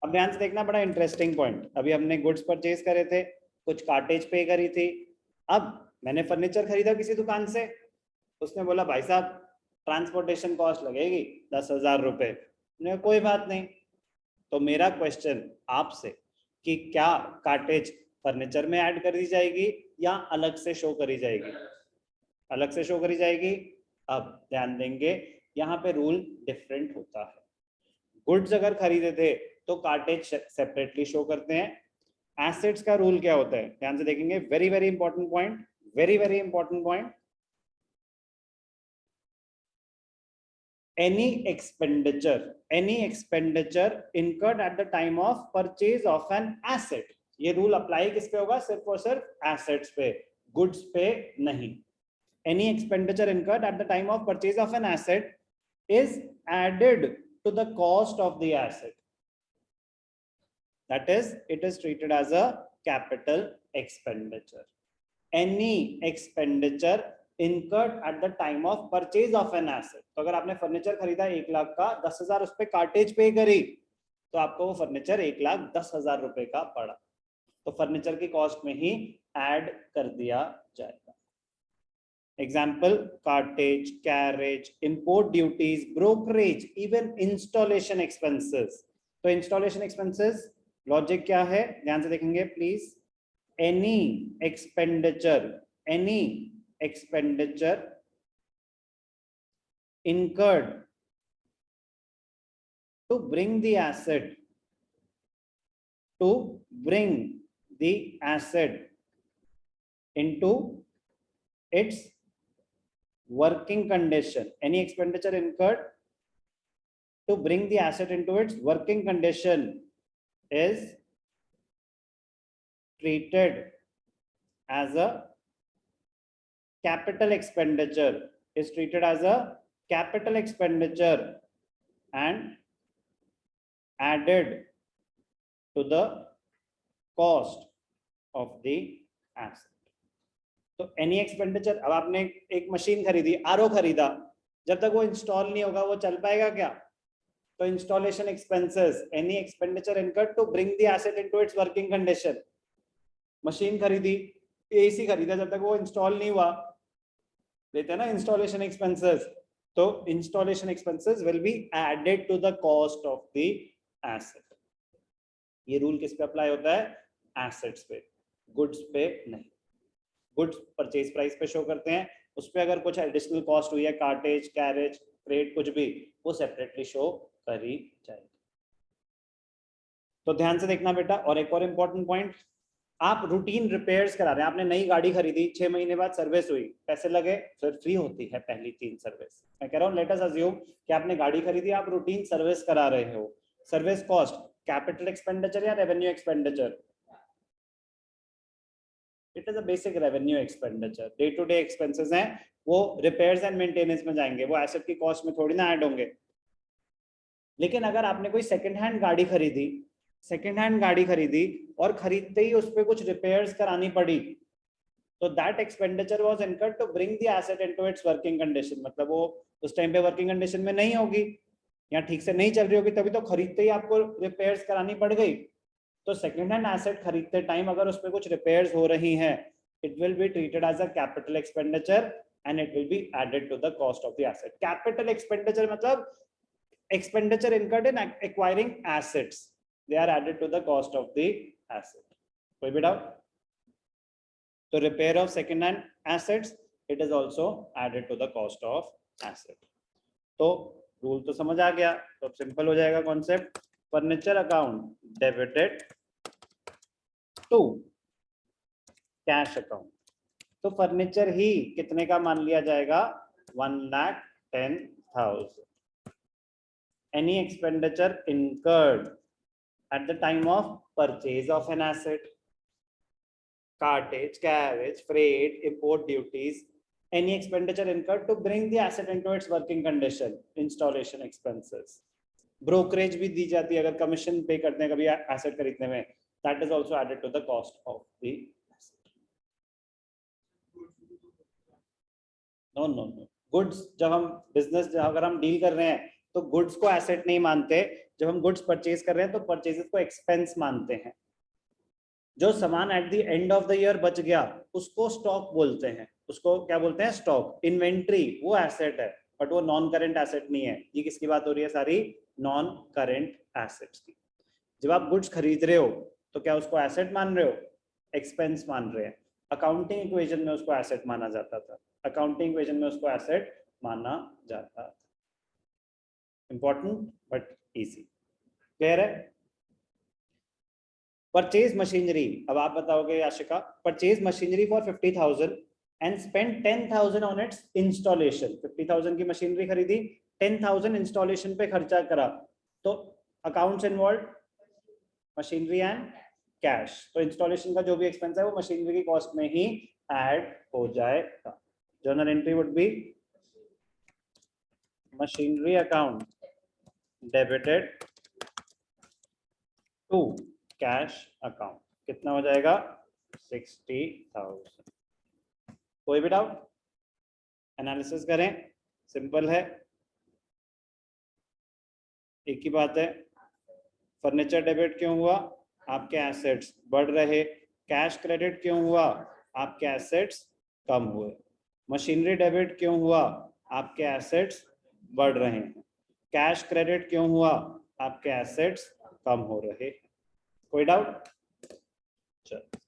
अब ध्यान से देखना, बड़ा इंटरेस्टिंग पॉइंट। अभी हमने गुड्स परचेज करे थे, कुछ कार्टेज पे करी थी। अब मैंने फर्नीचर खरीदा किसी दुकान से, उसने बोला भाई साहब ट्रांसपोर्टेशन कॉस्ट लगेगी 10,000 रुपए। कोई बात नहीं। तो मेरा क्वेश्चन आपसे कि क्या कार्टेज फर्नीचर में ऐड कर दी जाएगी या अलग से शो करी जाएगी? अलग से शो करी जाएगी। अब ध्यान देंगे, यहाँ पे रूल डिफरेंट होता है। गुड्स अगर खरीदे थे तो कार्टेज सेपरेटली शो करते हैं। एसेट्स का रूल क्या होता है, ध्यान से देखेंगे, very very important point, very very important point. any expenditure incurred at the time of purchase of an asset, ये रूल अप्लाई किस पे होगा? सिर्फ और सिर्फ एसेट्स पे, गुड्स पे नहीं। any expenditure incurred at the time of purchase of an asset is added to the cost of the asset, that is it is treated as a capital expenditure. any expenditure incurred at the time of purchase of an asset, तो अगर आपने furniture खरीदा 1 लाख का, 10,000 उस पे cartridge पे करी, तो आपको वो फर्नीचर 1,10,000 रुपए का पड़ा, तो फर्नीचर की कॉस्ट में ही ऐड कर दिया जाएगा। Example, cartage, carriage, import duties, brokerage, even installation expenses. तो इंस्टॉलेशन एक्सपेंसेस लॉजिक क्या है, ध्यान से देखेंगे please. any expenditure incurred to bring the asset into its working condition, any expenditure incurred to bring the asset into its working condition is treated as a capital expenditure, and added to the cost of the asset. तो any expenditure, अब आपने एक machine खरीदी, RO खरीदा, जब तक वो install नहीं होगा वो चल पाएगा क्या? तो installation expenses, any expenditure incurred to bring the asset into its working condition. Machine खरीदी, एसी खरीदा, जब तक वो इंस्टॉल नहीं हुआ, देते हैं ना इंस्टॉलेशन एक्सपेंसेस, तो installation expenses will be added to the cost of the asset. ये रूल किस पे अप्लाई होता है? एसेट्स पे, गुड्स पे नहीं। गुड्स परचेज प्राइस पे शो करते हैं, उस पे अगर कुछ एडिशनल कॉस्ट हुई है, कार्टेज, कैरेज, फ्रेट, कुछ भी, वो सेपरेटली शो करी जाएगी। तो ध्यान से देखना बेटा। और एक और इंपॉर्टेंट पॉइंट, आप रूटीन रिपेयर्स करा रहे हैं, आपने नई गाड़ी खरीदी, 6 महीने बाद सर्विस हुई, पैसे लगे, फिर फ्री होती है पहली 3 सर्विस। मैं कह रहा हूँ लेट अस अज्यूम कि आपने गाड़ी खरीदी, आप रूटीन सर्विस करा रहे हो, सर्विस कॉस्ट कैपिटल एक्सपेंडिचर या revenue expenditure? It is a basic revenue expenditure. Day to day expenses हैं, वो रिपेयर्स एंड मेंटेनेंस में जाएंगे, वो एसेट की कॉस्ट में थोड़ी ना ऐड होंगे। लेकिन अगर आपने कोई सेकंड हैंड गाड़ी खरीदी और खरीदते ही उस पर कुछ रिपेयर्स करानी पड़ी, तो that expenditure was incurred to bring the asset into its working condition. मतलब वो उस टाइम पे वर्किंग कंडीशन में नहीं होगी या ठीक से नहीं चल रही होगी, तभी तो खरीदते ही आपको रिपेयर्स करानी पड़ गई। तो सेकंड हैंड एसेट खरीदते टाइम अगर उस पर कुछ रिपेयर्स हो रही हैं, it will be treated as a capital expenditure and it will be added to the cost of the asset. Capital expenditure मतलब expenditure incurred in acquiring assets, they are added to the cost of the asset. कोई भी doubt? तो repair of second hand assets, it is also added to the cost of asset. तो rule तो समझ आ गया, तो अब सिंपल हो जाएगा concept. Furniture account debited to cash account, तो फर्नीचर ही कितने का मान लिया जाएगा? 1,10,000। any expenditure incurred at the time of purchase of an asset, cartage, carriage, freight, import duties, any expenditure incurred to bring the asset into its working condition, installation expenses, brokerage भी दी जाती है अगर कमीशन पे करते हैं कभी asset खरीदने में, that is also added to the cost of the asset. no, goods, जब हम बिजनेस अगर हम डील कर रहे हैं तो गुड्स को एसेट नहीं मानते, जब हम गुड्स परचेज कर रहे हैं तो परचेजेस को एक्सपेंस मानते हैं। जो सामान at the end of the year बच गया उसको स्टॉक बोलते हैं, उसको क्या बोलते हैं, स्टॉक। इन्वेंट्री वो एसेट है बट वो नॉन करेंट एसेट नहीं है। ये किसकी बात हो रही है, सारी नॉन करेंट एसेट्स की। जब आप गुड्स खरीद रहे हो तो क्या उसको एसेट मान रहे हो, एक्सपेंस मान रहे हैं। अकाउंटिंग इक्वेशन में उसको एसेट माना जाता था, अकाउंटिंग इक्वेशन में उसको एसेट माना जाता था। इंपॉर्टेंट बट इजी, क्लियर है। परचेज मशीनरी, अब आप बताओगे Ashika, purchase machinery for 50,000 and spend 10,000 on it's installation. 50,000 की मशीनरी खरीदी, 10,000 इंस्टॉलेशन पे खर्चा करा, तो accounts involve machinery and cash. तो इंस्टॉलेशन का जो भी एक्सपेंस है वो मशीनरी की कॉस्ट में ही ऐड हो जाएगा। Journal entry would be machinery account debited to cash account. कितना हो जाएगा, 60,000। कोई भी डाउट, एनालिसिस करें, सिंपल है, एक ही बात है। फर्नीचर डेबिट क्यों हुआ, आपके एसेट्स बढ़ रहे। कैश क्रेडिट क्यों हुआ, आपके एसेट्स कम हुए। मशीनरी डेबिट क्यों हुआ, आपके एसेट्स बढ़ रहे हैं। कैश क्रेडिट क्यों हुआ, आपके एसेट्स कम हो रहे। कोई डाउट, चलो।